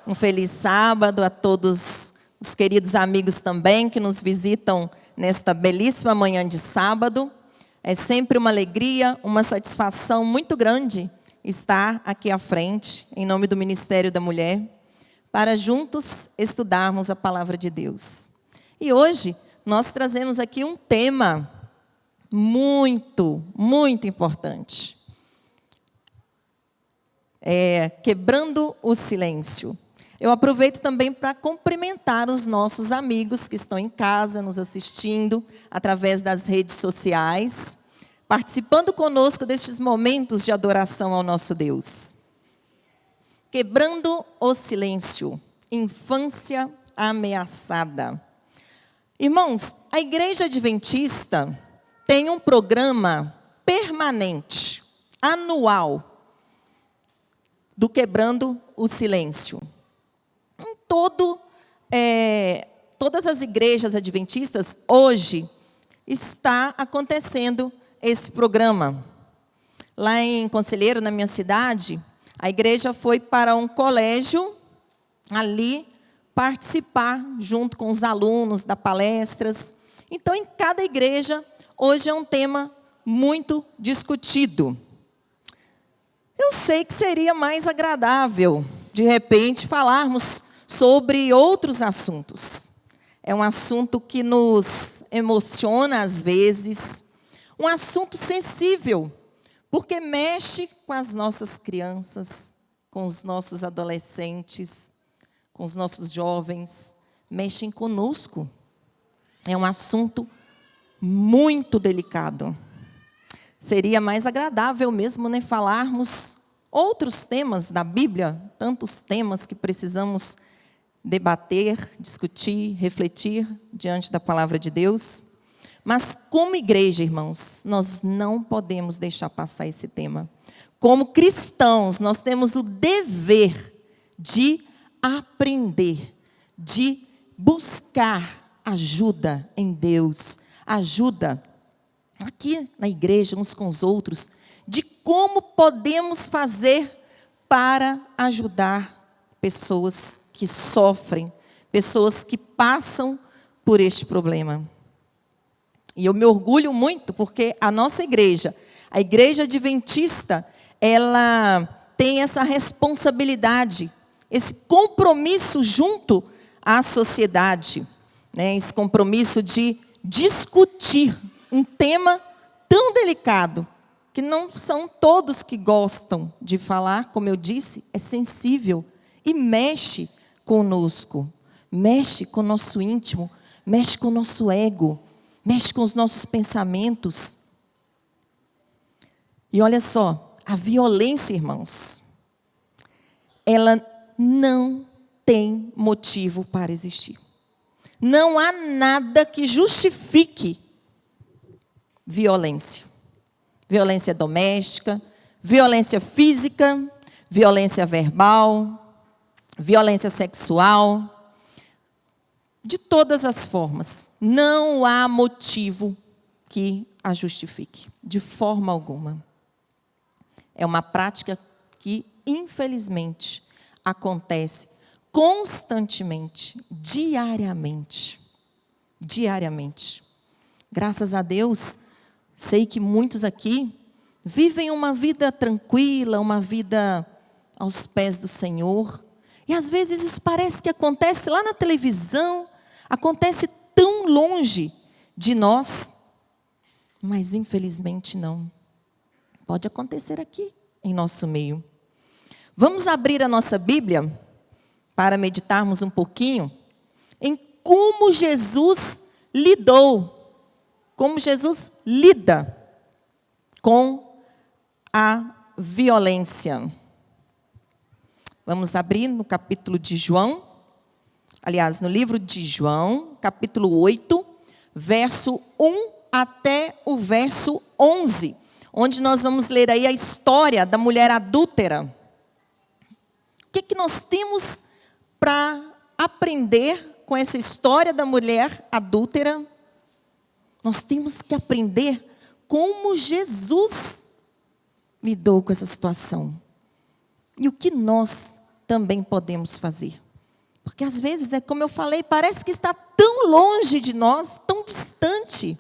Um feliz sábado a todos os queridos amigos também que nos visitam nesta belíssima manhã de sábado. É sempre uma alegria, uma satisfação muito grande estar aqui à frente, em nome do Ministério da Mulher, para juntos estudarmos a Palavra de Deus. E hoje nós trazemos aqui um tema muito importante. Quebrando o silêncio. Eu aproveito também para cumprimentar os nossos amigos que estão em casa, nos assistindo através das redes sociais, participando conosco destes momentos de adoração ao nosso Deus. Quebrando o silêncio, infância ameaçada. Irmãos, a Igreja Adventista tem um programa permanente, anual, do Quebrando o Silêncio. Todas as igrejas adventistas, hoje, está acontecendo esse programa. Lá em Conselheiro, na minha cidade, a igreja foi para um colégio ali participar, junto com os alunos, das palestras. Então, em cada igreja, hoje é um tema muito discutido. Eu sei que seria mais agradável, de repente, falarmos sobre outros assuntos. É um assunto que nos emociona às vezes, um assunto sensível, porque mexe com as nossas crianças, com os nossos adolescentes, com os nossos jovens, mexem conosco. É um assunto muito delicado. Seria mais agradável mesmo, né, falarmos outros temas da Bíblia, tantos temas que precisamos debater, discutir, refletir diante da palavra de Deus. Mas como igreja, irmãos, nós não podemos deixar passar esse tema. Como cristãos, nós temos o dever de aprender, de buscar ajuda em Deus, ajuda aqui na igreja, uns com os outros, de como podemos fazer para ajudar pessoas que sofrem, pessoas que passam por este problema. E eu me orgulho muito porque a nossa igreja, a Igreja Adventista, ela tem essa responsabilidade, esse compromisso junto à sociedade, né? Esse compromisso de discutir um tema tão delicado, que não são todos que gostam de falar, como eu disse, é sensível e mexe conosco, mexe com o nosso íntimo, mexe com o nosso ego, mexe com os nossos pensamentos. E olha só, a violência, irmãos, ela não tem motivo para existir. Não há nada que justifique violência. Violência doméstica, violência física, violência verbal, violência sexual, de todas as formas. Não há motivo que a justifique, de forma alguma. É uma prática que, infelizmente, acontece constantemente, diariamente. Diariamente. Graças a Deus, sei que muitos aqui vivem uma vida tranquila, uma vida aos pés do Senhor. E às vezes isso parece que acontece lá na televisão, acontece tão longe de nós, mas infelizmente não. Pode acontecer aqui, em nosso meio. Vamos abrir a nossa Bíblia para meditarmos um pouquinho em como Jesus lidou, como Jesus lida com a violência. Vamos abrir no capítulo de João, aliás, no livro de João, capítulo 8, verso 1 até o verso 11, onde nós vamos ler aí a história da mulher adúltera. O que nós temos para aprender com essa história da mulher adúltera? Nós temos que aprender como Jesus lidou com essa situação. E o que nós também podemos fazer. Porque às vezes, é como eu falei, parece que está tão longe de nós, tão distante.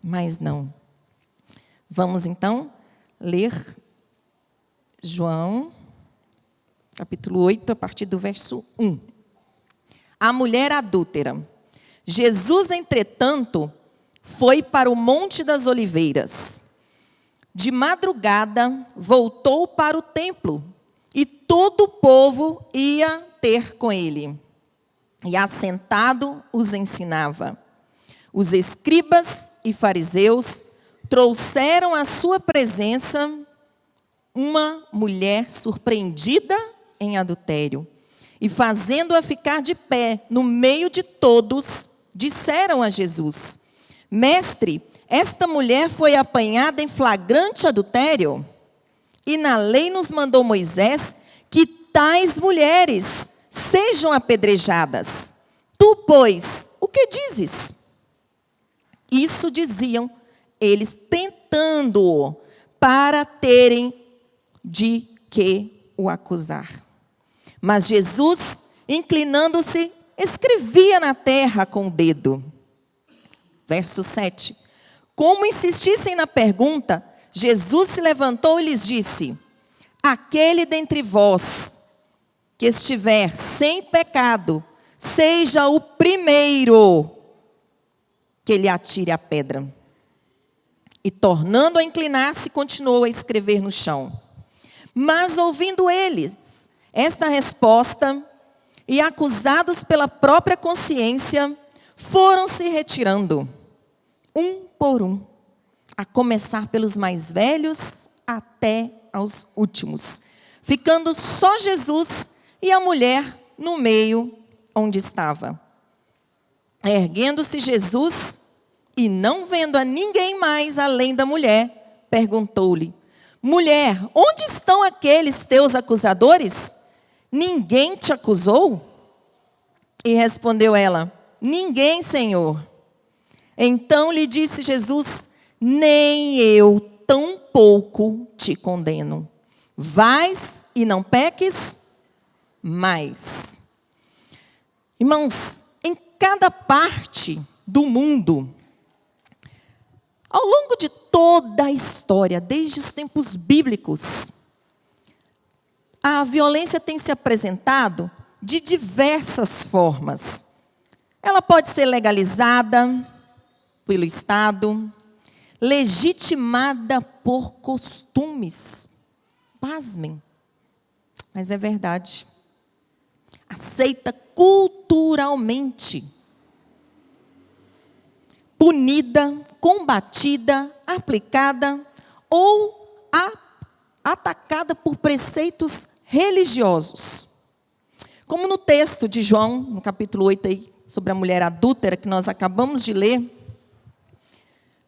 Mas não. Vamos então ler João, capítulo 8, a partir do verso 1. A mulher adúltera. Jesus, entretanto, foi para o Monte das Oliveiras. De madrugada, voltou para o templo, e todo o povo ia ter com ele. E assentado os ensinava. Os escribas e fariseus trouxeram à sua presença uma mulher surpreendida em adultério. E fazendo-a ficar de pé no meio de todos, disseram a Jesus: Mestre, esta mulher foi apanhada em flagrante adultério. E na lei nos mandou Moisés que tais mulheres sejam apedrejadas. Tu, pois, o que dizes? Isso diziam eles, tentando-o, para terem de que o acusar. Mas Jesus, inclinando-se, escrevia na terra com o dedo. Verso 7. Como insistissem na pergunta, Jesus se levantou e lhes disse: Aquele dentre vós que estiver sem pecado, seja o primeiro que lhe atire a pedra. E tornando a inclinar-se, continuou a escrever no chão. Mas ouvindo eles esta resposta, e acusados pela própria consciência, foram se retirando, um por um, a começar pelos mais velhos até aos últimos, ficando só Jesus e a mulher no meio onde estava. Erguendo-se Jesus, e não vendo a ninguém mais além da mulher, perguntou-lhe: Mulher, onde estão aqueles teus acusadores? Ninguém te acusou? E respondeu ela: Ninguém, Senhor. Então lhe disse Jesus: Nem eu tampouco te condeno. Vais e não peques mais. Irmãos, em cada parte do mundo, ao longo de toda a história, desde os tempos bíblicos, a violência tem se apresentado de diversas formas. Ela pode ser legalizada pelo Estado, legitimada por costumes. Pasmem, mas é verdade. Aceita culturalmente. Punida, combatida, aplicada ou atacada por preceitos religiosos. Como no texto de João, no capítulo 8, aí, sobre a mulher adúltera, que nós acabamos de ler,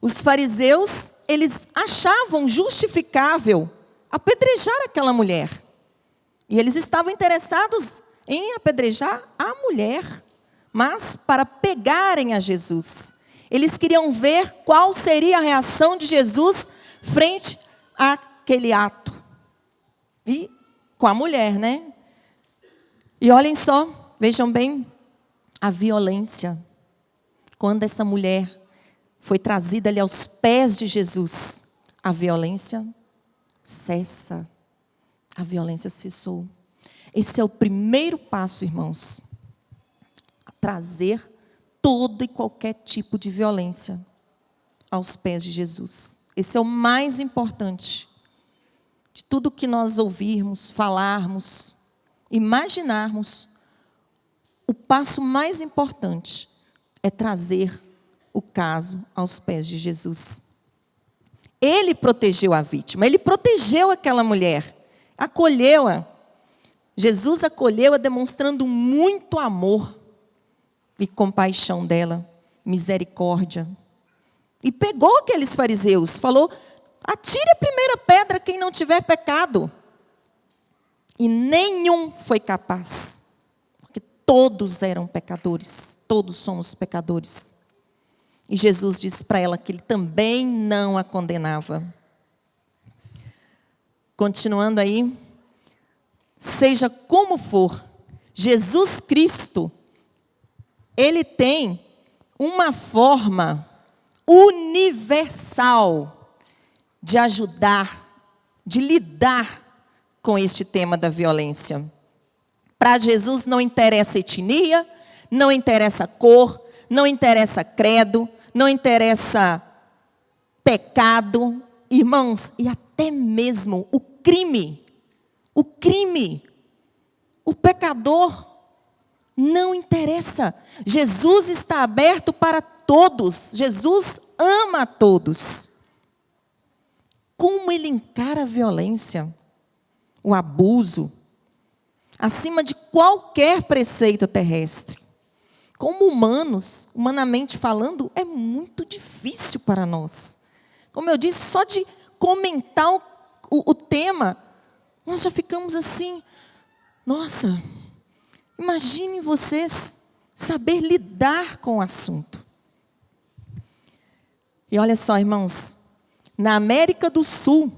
os fariseus, eles achavam justificável apedrejar aquela mulher. E eles estavam interessados em apedrejar a mulher, mas para pegarem a Jesus. Eles queriam ver qual seria a reação de Jesus frente àquele ato. E com a mulher, né? E olhem só, vejam bem, a violência. Quando essa mulher foi trazida ali aos pés de Jesus, a violência cessa. A violência cessou. Esse é o primeiro passo, irmãos. A trazer todo e qualquer tipo de violência aos pés de Jesus. Esse é o mais importante. De tudo que nós ouvirmos, falarmos, imaginarmos, o passo mais importante é trazer o caso aos pés de Jesus. Ele protegeu a vítima, ele protegeu aquela mulher, acolheu-a. Jesus acolheu-a demonstrando muito amor e compaixão dela, misericórdia. E pegou aqueles fariseus, falou: atire a primeira pedra quem não tiver pecado. E nenhum foi capaz, porque todos eram pecadores, todos somos pecadores. E Jesus disse para ela que ele também não a condenava. Continuando aí, seja como for, Jesus Cristo, Ele tem uma forma universal de ajudar, de lidar com este tema da violência. Para Jesus não interessa etnia, não interessa cor, não interessa credo, não interessa pecado, irmãos, e até mesmo o crime, o pecador, não interessa. Jesus está aberto para todos, Jesus ama a todos. Como Ele encara a violência, o abuso, acima de qualquer preceito terrestre. Como humanos, humanamente falando, é muito difícil para nós. Como eu disse, só de comentar o tema, nós já ficamos assim, nossa, imaginem vocês saber lidar com o assunto. E olha só, irmãos, na América do Sul,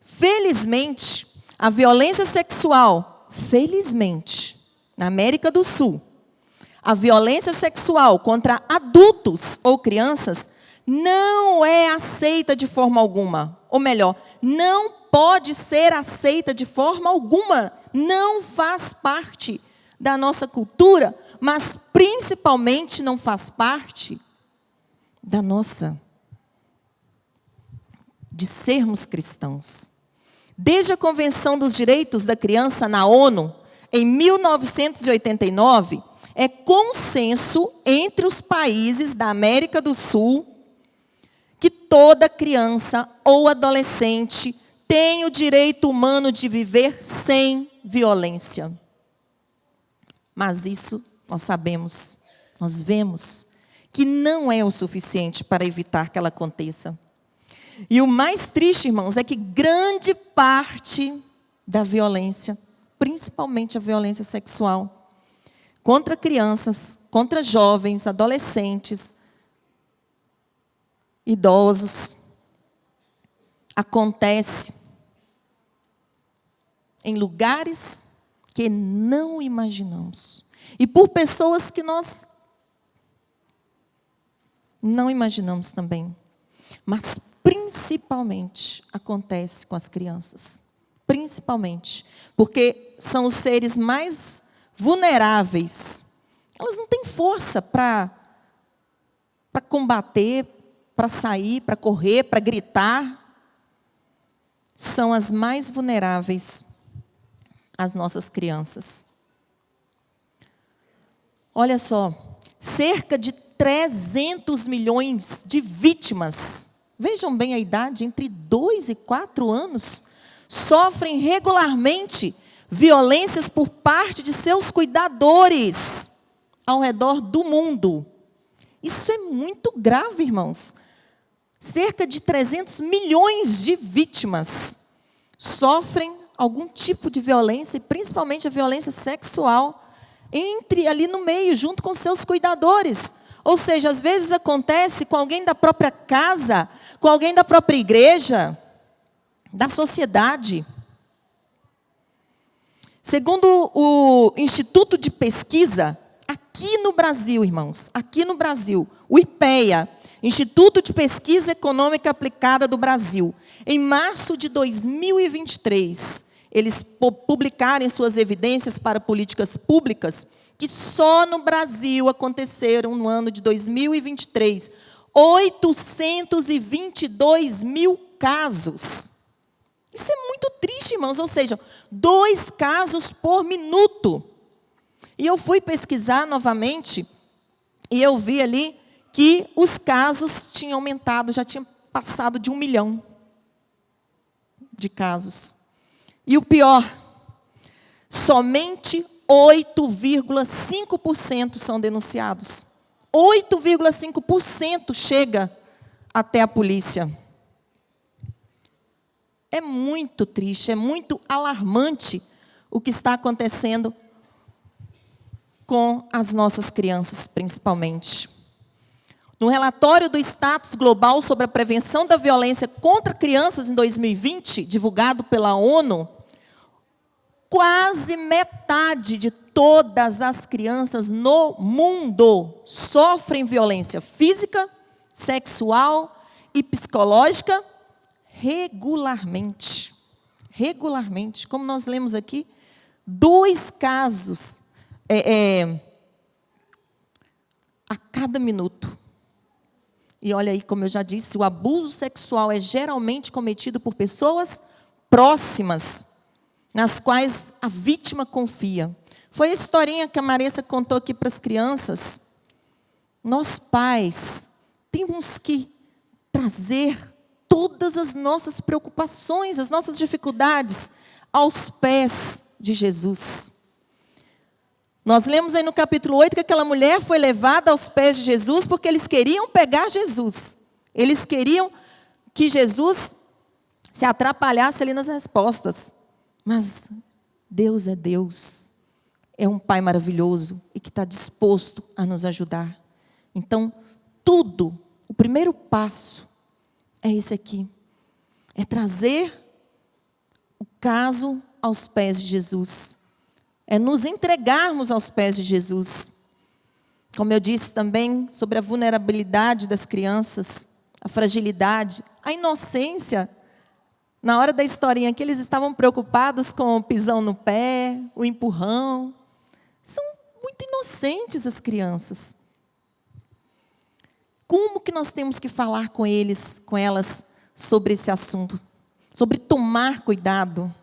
felizmente, a violência sexual, na América do Sul, a violência sexual contra adultos ou crianças não é aceita de forma alguma. Ou melhor, não pode ser aceita de forma alguma. Não faz parte da nossa cultura, mas principalmente não faz parte da nossa, de sermos cristãos. Desde a Convenção dos Direitos da Criança na ONU, em 1989, é consenso entre os países da América do Sul que toda criança ou adolescente tem o direito humano de viver sem violência. Mas isso nós sabemos, nós vemos que não é o suficiente para evitar que ela aconteça. E o mais triste, irmãos, é que grande parte da violência, principalmente a violência sexual, contra crianças, contra jovens, adolescentes, idosos, acontece em lugares que não imaginamos. E por pessoas que nós não imaginamos também. Mas principalmente acontece com as crianças. Principalmente. Porque são os seres mais vulneráveis. Elas não têm força para combater, para sair, para correr, para gritar. São as mais vulneráveis, as nossas crianças. Olha só, cerca de 300 milhões de vítimas, vejam bem a idade, entre 2 e 4 anos, sofrem regularmente violências por parte de seus cuidadores ao redor do mundo. Isso é muito grave, irmãos. Cerca de 300 milhões de vítimas sofrem algum tipo de violência, e principalmente a violência sexual, entre ali no meio, junto com seus cuidadores. Ou seja, às vezes acontece com alguém da própria casa, com alguém da própria igreja, da sociedade. Segundo o Instituto de Pesquisa, aqui no Brasil, irmãos, aqui no Brasil, o IPEA, Instituto de Pesquisa Econômica Aplicada do Brasil, em março de 2023, eles publicaram em suas evidências para políticas públicas que só no Brasil aconteceram, no ano de 2023, 822 mil casos. Isso é muito triste, irmãos, ou seja, 2 casos por minuto. E eu fui pesquisar novamente, e eu vi ali que os casos tinham aumentado, já tinha passado de 1 milhão de casos. E o pior, somente 8,5% são denunciados. 8,5% chega até a polícia. É muito triste, é muito alarmante o que está acontecendo com as nossas crianças, principalmente. No relatório do Status Global sobre a Prevenção da Violência contra Crianças em 2020, divulgado pela ONU, quase metade de todas as crianças no mundo sofrem violência física, sexual e psicológica regularmente. Regularmente. Como nós lemos aqui, 2 casos a cada minuto. E olha aí, como eu já disse, o abuso sexual é geralmente cometido por pessoas próximas, nas quais a vítima confia. Foi a historinha que a Marissa contou aqui para as crianças. Nós, pais, temos que trazer todas as nossas preocupações, as nossas dificuldades aos pés de Jesus. Nós lemos aí no capítulo 8 que aquela mulher foi levada aos pés de Jesus porque eles queriam pegar Jesus. Eles queriam que Jesus se atrapalhasse ali nas respostas. Mas Deus é Deus. É um Pai maravilhoso e que está disposto a nos ajudar. Então, tudo, o primeiro passo é esse aqui. É trazer o caso aos pés de Jesus. É nos entregarmos aos pés de Jesus. Como eu disse também sobre a vulnerabilidade das crianças, a fragilidade, a inocência. Na hora da historinha aqui, eles estavam preocupados com o pisão no pé, o empurrão. São muito inocentes as crianças. Como que nós temos que falar com eles, com elas, sobre esse assunto? Sobre tomar cuidado.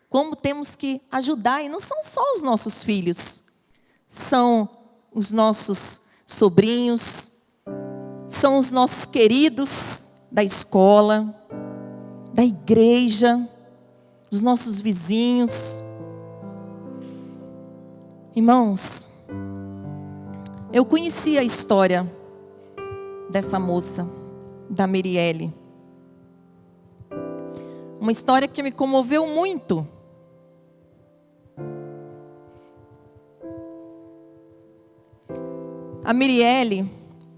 Como temos que ajudar, e não são só os nossos filhos, são os nossos sobrinhos, são os nossos queridos da escola, da igreja, os nossos vizinhos. Irmãos, eu conheci a história dessa moça, da Mirielle. Uma história que me comoveu muito. A Mirielle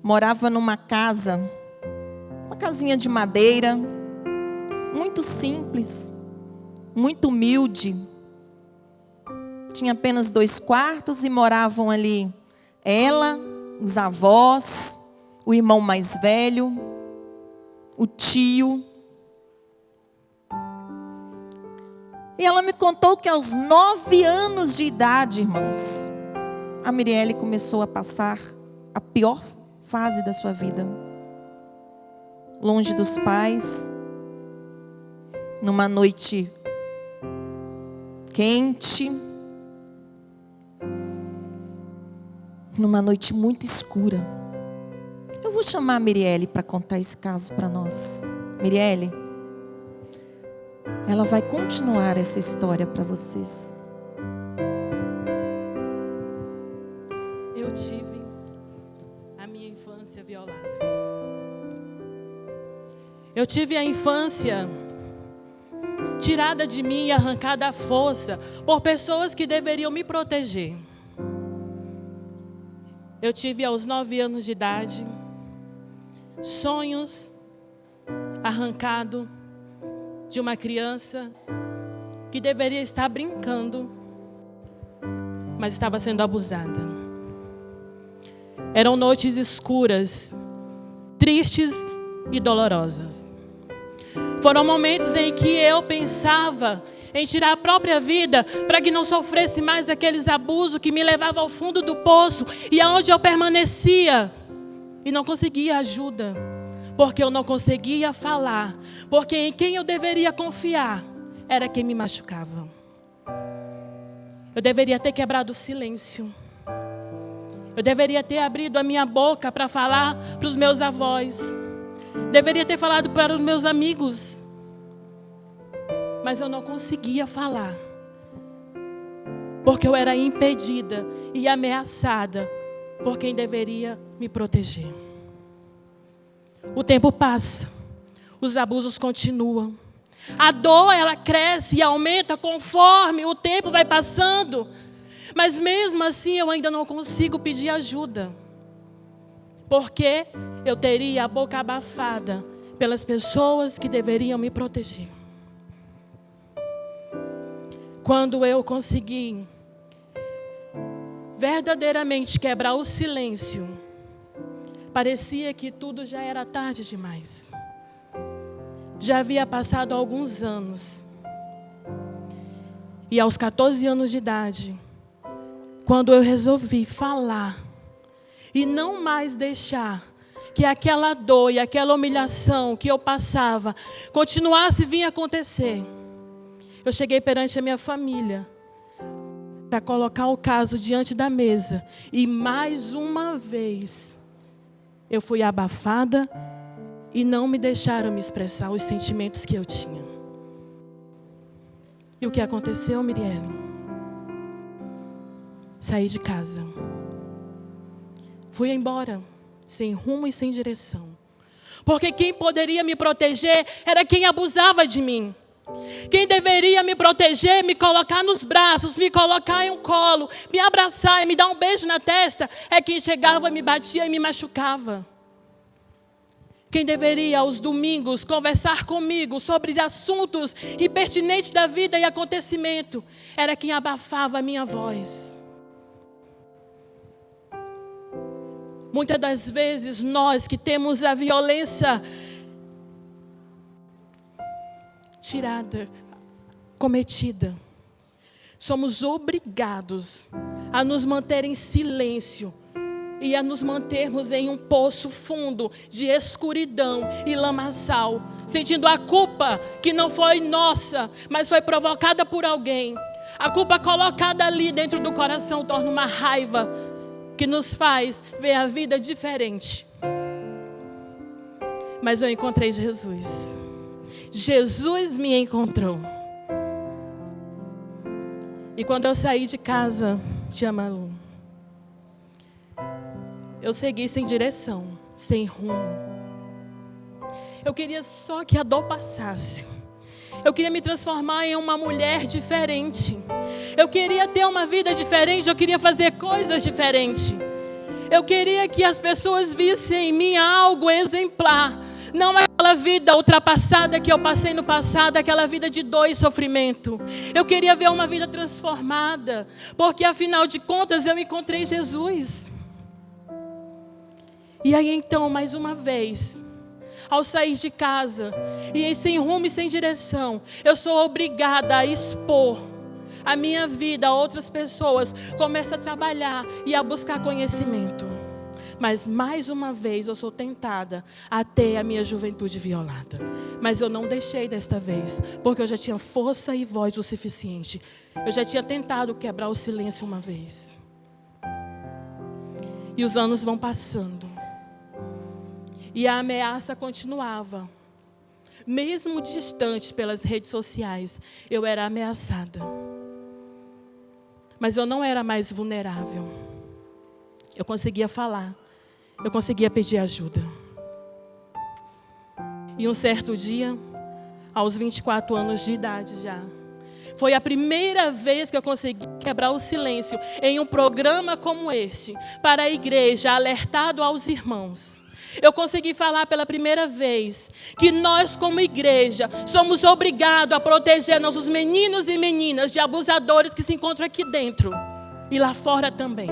morava numa casa, uma casinha de madeira, muito simples, muito humilde. Tinha apenas 2 quartos e moravam ali ela, os avós, o irmão mais velho, o tio. E ela me contou que aos 9 anos de idade, irmãos, a Mirielle começou a passar a pior fase da sua vida. Longe dos pais, numa noite quente, numa noite muito escura. Eu vou chamar a Mirielle para contar esse caso para nós. Mirielle, ela vai continuar essa história para vocês. Eu tive a minha infância violada. Eu tive a infância tirada de mim e arrancada à força por pessoas que deveriam me proteger. Eu tive aos 9 anos de idade sonhos arrancados de uma criança que deveria estar brincando, mas estava sendo abusada. Eram noites escuras, tristes e dolorosas. Foram momentos em que eu pensava em tirar a própria vida para que não sofresse mais aqueles abusos que me levavam ao fundo do poço e aonde eu permanecia e não conseguia ajuda, porque eu não conseguia falar, porque em quem eu deveria confiar era quem me machucava. Eu deveria ter quebrado o silêncio. Eu deveria ter abrido a minha boca para falar para os meus avós. Deveria ter falado para os meus amigos. Mas eu não conseguia falar. Porque eu era impedida e ameaçada por quem deveria me proteger. O tempo passa. Os abusos continuam. A dor, ela cresce e aumenta conforme o tempo vai passando. Mas mesmo assim eu ainda não consigo pedir ajuda. Porque eu teria a boca abafada pelas pessoas que deveriam me proteger. quando eu consegui verdadeiramente quebrar o silêncio, parecia que tudo já era tarde demais. Já havia passado alguns anos. E aos 14 anos de idade, quando eu resolvi falar e não mais deixar que aquela dor e aquela humilhação que eu passava continuasse a vir acontecer, eu cheguei perante a minha família para colocar o caso diante da mesa. E mais uma vez, eu fui abafada e não me deixaram me expressar os sentimentos que eu tinha. E o que aconteceu, Mirielle? Saí de casa. Fui embora, sem rumo e sem direção. Porque quem poderia me proteger era quem abusava de mim. Quem deveria me proteger, me colocar nos braços, me colocar em um colo, me abraçar e me dar um beijo na testa, é quem chegava, me batia e me machucava. Quem deveria, aos domingos, conversar comigo sobre assuntos impertinentes da vida e acontecimento, era quem abafava a minha voz. Muitas das vezes, nós que temos a violência cometida, somos obrigados a nos manter em silêncio e a nos mantermos em um poço fundo de escuridão e lamaçal, sentindo a culpa que não foi nossa, mas foi provocada por alguém. A culpa colocada ali dentro do coração torna uma raiva que nos faz ver a vida diferente. Mas eu encontrei Jesus. Jesus me encontrou. E quando eu saí de casa, tia Malu, eu segui sem direção, sem rumo. Eu queria só que a dor passasse. Eu queria me transformar em uma mulher diferente. Eu queria ter uma vida diferente, eu queria fazer coisas diferentes. Eu queria que as pessoas vissem em mim algo exemplar. Não aquela vida ultrapassada que eu passei no passado, aquela vida de dor e sofrimento. Eu queria ver uma vida transformada, porque afinal de contas eu encontrei Jesus. E aí então, mais uma vez, ao sair de casa, e sem rumo e sem direção, eu sou obrigada a expor a minha vida a outras pessoas. Começo a trabalhar e a buscar conhecimento. Mas mais uma vez eu sou tentada a ter a minha juventude violada. Mas eu não deixei desta vez, porque eu já tinha força e voz o suficiente. Eu já tinha tentado quebrar o silêncio uma vez. E os anos vão passando. E a ameaça continuava. Mesmo distante pelas redes sociais, eu era ameaçada. Mas eu não era mais vulnerável. Eu conseguia falar. Eu conseguia pedir ajuda. E um certo dia, aos 24 anos de idade já, foi a primeira vez que eu consegui quebrar o silêncio em um programa como este, para a igreja, alertado aos irmãos. Eu consegui falar pela primeira vez que nós, como igreja, somos obrigados a proteger nossos meninos e meninas de abusadores que se encontram aqui dentro e lá fora também.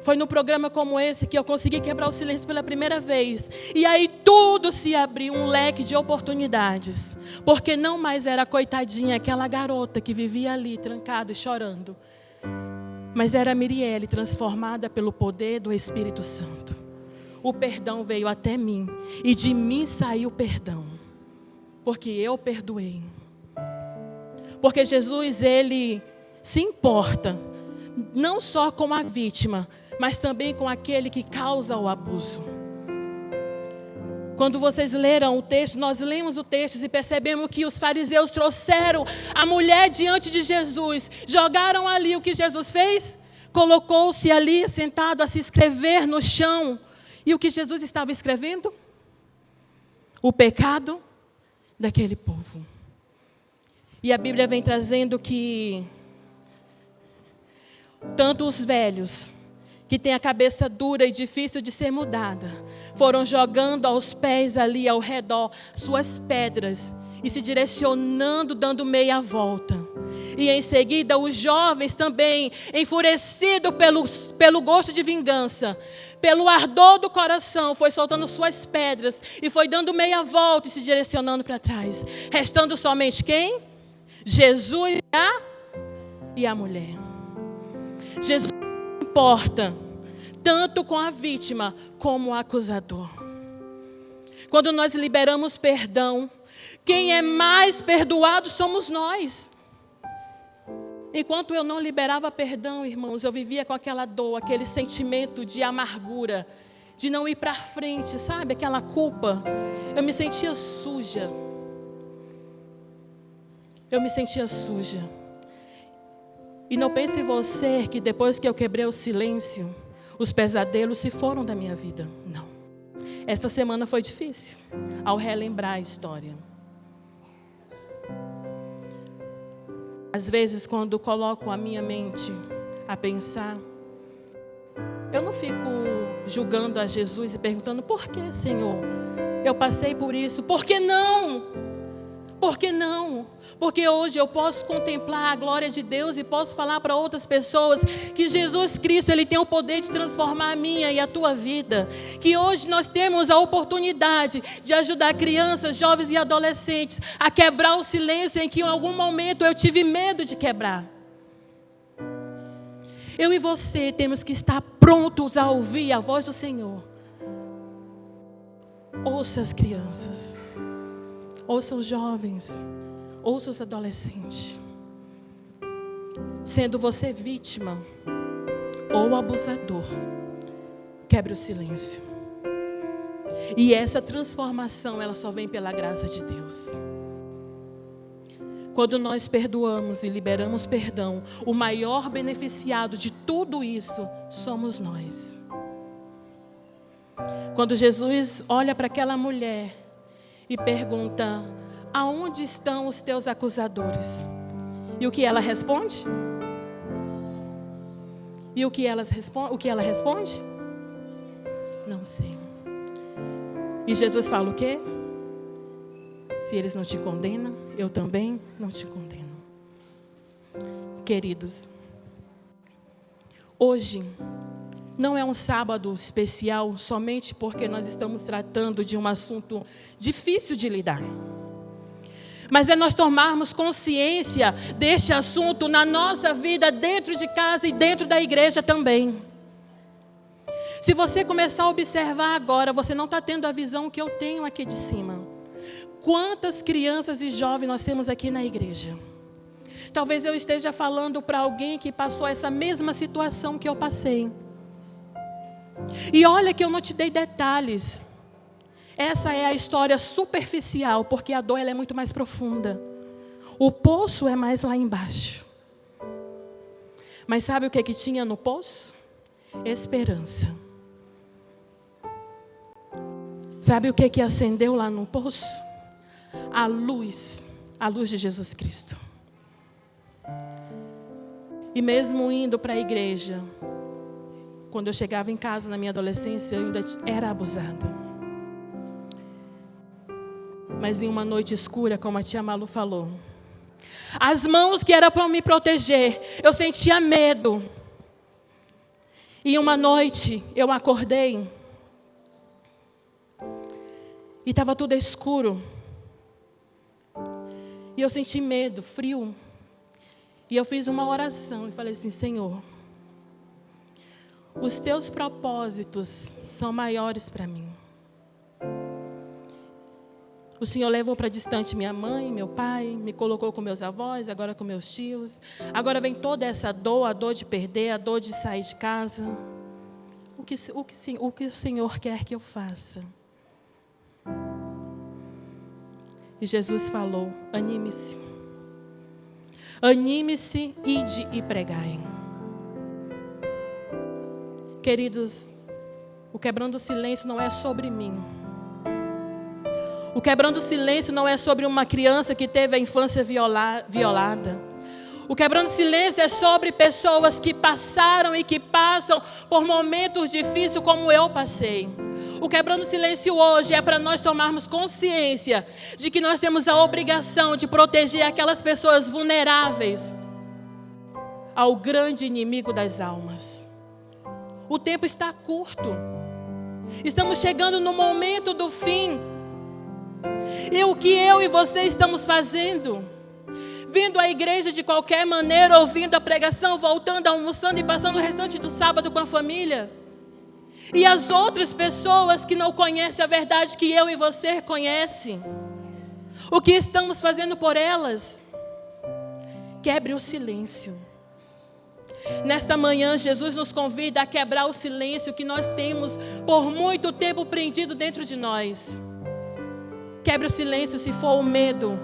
Foi no programa como esse que eu consegui quebrar o silêncio pela primeira vez. E aí tudo se abriu, um leque de oportunidades. Porque não mais era a coitadinha, aquela garota que vivia ali, trancada e chorando. Mas era a Mirielle, transformada pelo poder do Espírito Santo. O perdão veio até mim. E de mim saiu o perdão. Porque eu perdoei. Porque Jesus, Ele se importa. Não só com a vítima, mas também com aquele que causa o abuso. Quando vocês leram o texto, nós lemos o texto e percebemos que os fariseus trouxeram a mulher diante de Jesus. Jogaram ali o que Jesus fez. Colocou-se ali sentado a se escrever no chão. E o que Jesus estava escrevendo? O pecado daquele povo. E a Bíblia vem trazendo que tanto os velhos, que têm a cabeça dura e difícil de ser mudada, foram jogando aos pés ali ao redor suas pedras e se direcionando, dando meia volta. E em seguida os jovens também, enfurecidos pelo gosto de vingança, pelo ardor do coração, foi soltando suas pedras e foi dando meia volta e se direcionando para trás. Restando somente quem? Jesus e a mulher. Jesus não importa tanto com a vítima como o acusador. Quando nós liberamos perdão, quem é mais perdoado somos nós. Enquanto eu não liberava perdão, irmãos, eu vivia com aquela dor, aquele sentimento de amargura, de não ir para frente, sabe? Aquela culpa. Eu me sentia suja. Eu me sentia suja. E não pense em você que depois que eu quebrei o silêncio, os pesadelos se foram da minha vida. Não. Esta semana foi difícil, ao relembrar a história. Às vezes, quando coloco a minha mente a pensar, eu não fico julgando a Jesus e perguntando: por que, Senhor, eu passei por isso? Por que não? Por que não? Porque hoje eu posso contemplar a glória de Deus e posso falar para outras pessoas que Jesus Cristo, Ele tem o poder de transformar a minha e a tua vida. Que hoje nós temos a oportunidade de ajudar crianças, jovens e adolescentes a quebrar o silêncio em que em algum momento eu tive medo de quebrar. Eu e você temos que estar prontos a ouvir a voz do Senhor. Ouça as crianças. Ouça os jovens, ouça os adolescentes. Sendo você vítima ou abusador, quebre o silêncio. E essa transformação, ela só vem pela graça de Deus. Quando nós perdoamos e liberamos perdão, o maior beneficiado de tudo isso somos nós. Quando Jesus olha para aquela mulher e pergunta: aonde estão os teus acusadores? E o que ela responde? E o que ela responde? Não sei. E Jesus fala o quê? Se eles não te condenam, eu também não te condeno. Queridos, hoje não é um sábado especial somente porque nós estamos tratando de um assunto difícil de lidar. Mas é nós tomarmos consciência deste assunto na nossa vida, dentro de casa e dentro da igreja também. Se você começar a observar agora, você não está tendo a visão que eu tenho aqui de cima. Quantas crianças e jovens nós temos aqui na igreja? Talvez eu esteja falando para alguém que passou essa mesma situação que eu passei. E olha que eu não te dei detalhes. Essa é a história superficial, porque a dor ela é muito mais profunda. O poço é mais lá embaixo. Mas sabe o que tinha no poço? Esperança. Sabe o que acendeu lá no poço? A luz de Jesus Cristo. E mesmo indo para a igreja, quando eu chegava em casa na minha adolescência, eu ainda era abusada. Mas em uma noite escura, como a tia Malu falou, as mãos que eram para me proteger, eu sentia medo. E uma noite eu acordei e estava tudo escuro. E eu senti medo, frio. E eu fiz uma oração e falei assim: Senhor, os teus propósitos são maiores para mim. O Senhor levou para distante minha mãe, meu pai, me colocou com meus avós, agora com meus tios. Agora vem toda essa dor, a dor de perder, a dor de sair de casa. O que o Senhor quer que eu faça? E Jesus falou: anime-se. Anime-se, ide e pregai. Queridos, o quebrando o silêncio não é sobre mim. O quebrando o silêncio não é sobre uma criança que teve a infância violada. O quebrando o silêncio é sobre pessoas que passaram e que passam por momentos difíceis como eu passei. O Quebrando o Silêncio hoje é para nós tomarmos consciência de que nós temos a obrigação de proteger aquelas pessoas vulneráveis ao grande inimigo das almas. O tempo está curto. Estamos chegando no momento do fim. E o que eu e você estamos fazendo? Vindo à igreja de qualquer maneira, ouvindo a pregação, voltando, almoçando e passando o restante do sábado com a família. E as outras pessoas que não conhecem a verdade que eu e você conhecem, o que estamos fazendo por elas? Quebre o silêncio. Nesta manhã, Jesus nos convida a quebrar o silêncio que nós temos por muito tempo prendido dentro de nós. Quebre o silêncio se for o medo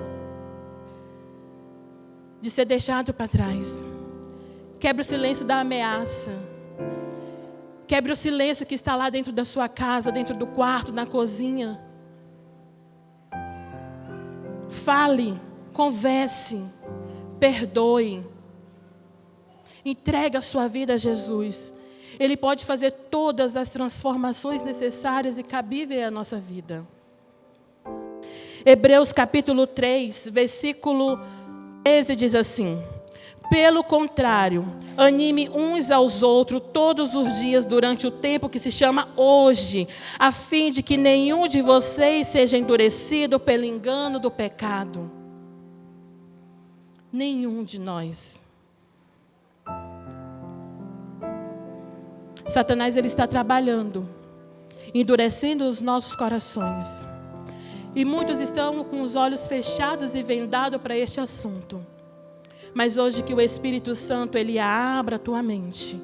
de ser deixado para trás. Quebre o silêncio da ameaça. Quebre o silêncio que está lá dentro da sua casa, dentro do quarto, na cozinha. Fale, converse, perdoe. Entregue a sua vida a Jesus. Ele pode fazer todas as transformações necessárias e cabíveis à nossa vida. Hebreus capítulo 3, versículo 13 diz assim: pelo contrário, anime uns aos outros todos os dias durante o tempo que se chama hoje, a fim de que nenhum de vocês seja endurecido pelo engano do pecado. Nenhum de nós. Satanás, ele está trabalhando, endurecendo os nossos corações. E muitos estão com os olhos fechados e vendados para este assunto. Mas hoje que o Espírito Santo, ele abra a tua mente.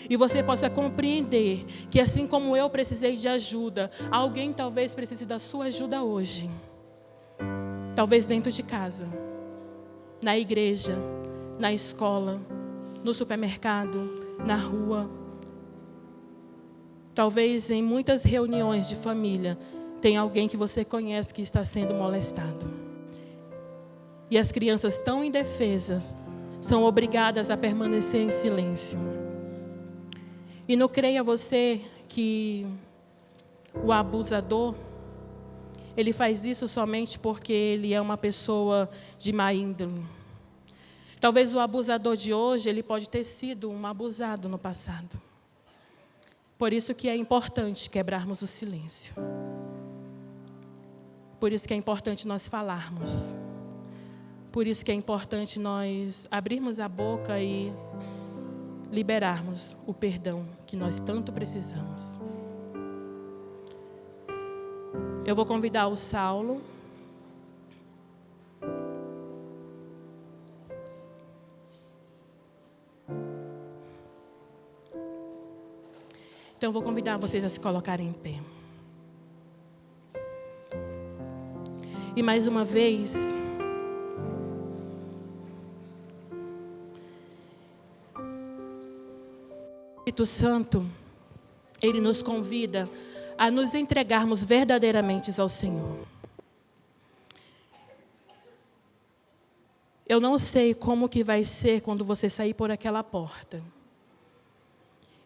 E você possa compreender que assim como eu precisei de ajuda, alguém talvez precise da sua ajuda hoje. Talvez dentro de casa, na igreja, na escola, no supermercado, na rua. Talvez em muitas reuniões de família, tem alguém que você conhece que está sendo molestado. E as crianças tão indefesas são obrigadas a permanecer em silêncio. E não creia você que o abusador, ele faz isso somente porque ele é uma pessoa de má índole. Talvez o abusador de hoje, ele pode ter sido um abusado no passado. Por isso que é importante quebrarmos o silêncio. Por isso que é importante nós falarmos. Por isso que é importante nós abrirmos a boca e liberarmos o perdão que nós tanto precisamos. Eu vou convidar o Saulo. Então eu vou convidar vocês a se colocarem em pé. E mais uma vez, o Espírito Santo, ele nos convida a nos entregarmos verdadeiramente ao Senhor. Eu não sei como que vai ser quando você sair por aquela porta.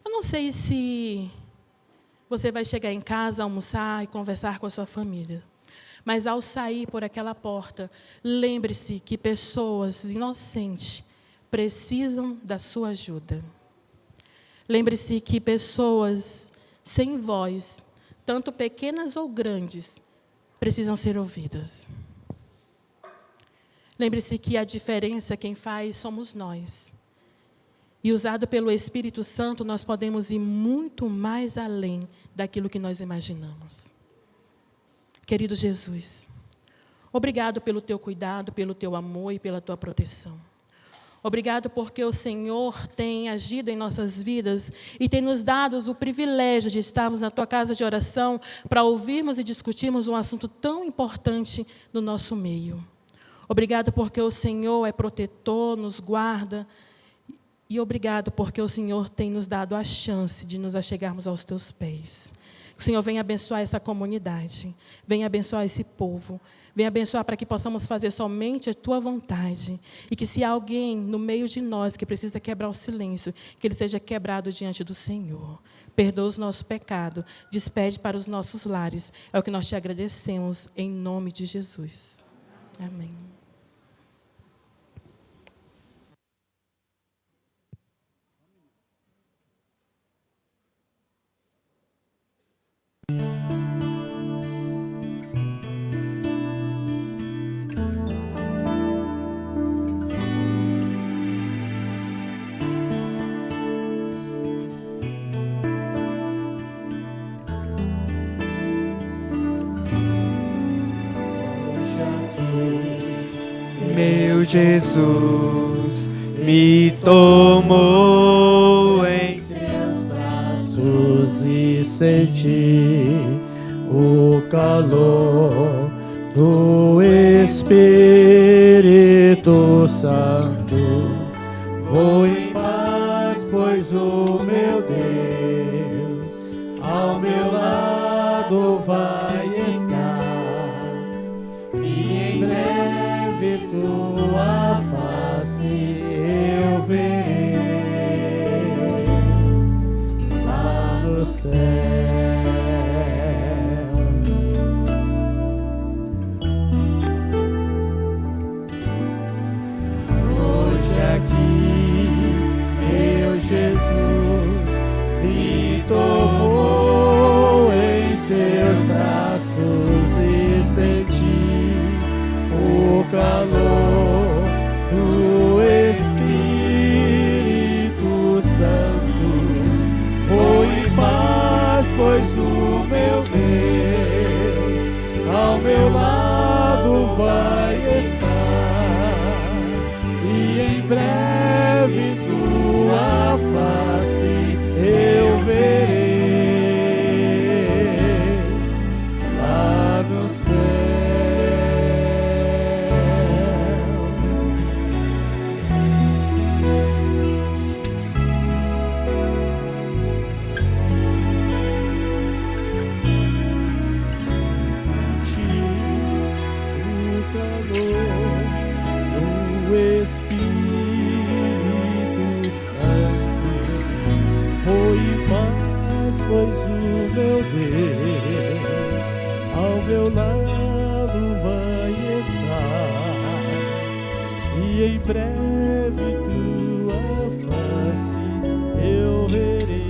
Eu não sei se você vai chegar em casa, almoçar e conversar com a sua família. Mas ao sair por aquela porta, lembre-se que pessoas inocentes precisam da sua ajuda. Lembre-se que pessoas sem voz, tanto pequenas ou grandes, precisam ser ouvidas. Lembre-se que a diferença quem faz somos nós. E usado pelo Espírito Santo, nós podemos ir muito mais além daquilo que nós imaginamos. Querido Jesus, obrigado pelo teu cuidado, pelo teu amor e pela tua proteção. Obrigado porque o Senhor tem agido em nossas vidas e tem nos dado o privilégio de estarmos na tua casa de oração para ouvirmos e discutirmos um assunto tão importante no nosso meio. Obrigado porque o Senhor é protetor, nos guarda. E obrigado porque o Senhor tem nos dado a chance de nos achegarmos aos teus pés. Que o Senhor venha abençoar essa comunidade, venha abençoar esse povo, venha abençoar para que possamos fazer somente a Tua vontade. E que se há alguém no meio de nós que precisa quebrar o silêncio, que ele seja quebrado diante do Senhor. Perdoa os nossos pecados, despede para os nossos lares. É o que nós te agradecemos, em nome de Jesus. Amém. Meu Jesus me tomou em seus braços e senti o calor do Espírito Santo. Vou em paz, pois o meu Deus ao meu lado vai estar, e em breve sua face eu verei lá no céu. Hoje aqui, meu Jesus me tomou em seus braços e senti o calor do Espírito Santo. Vou em paz, pois o meu Deus ao meu lado vai estar, e em breve sua face eu verei lá no céu. O Espírito Santo foi em paz, pois o meu Deus ao meu lado vai estar, e em breve tua face eu verei.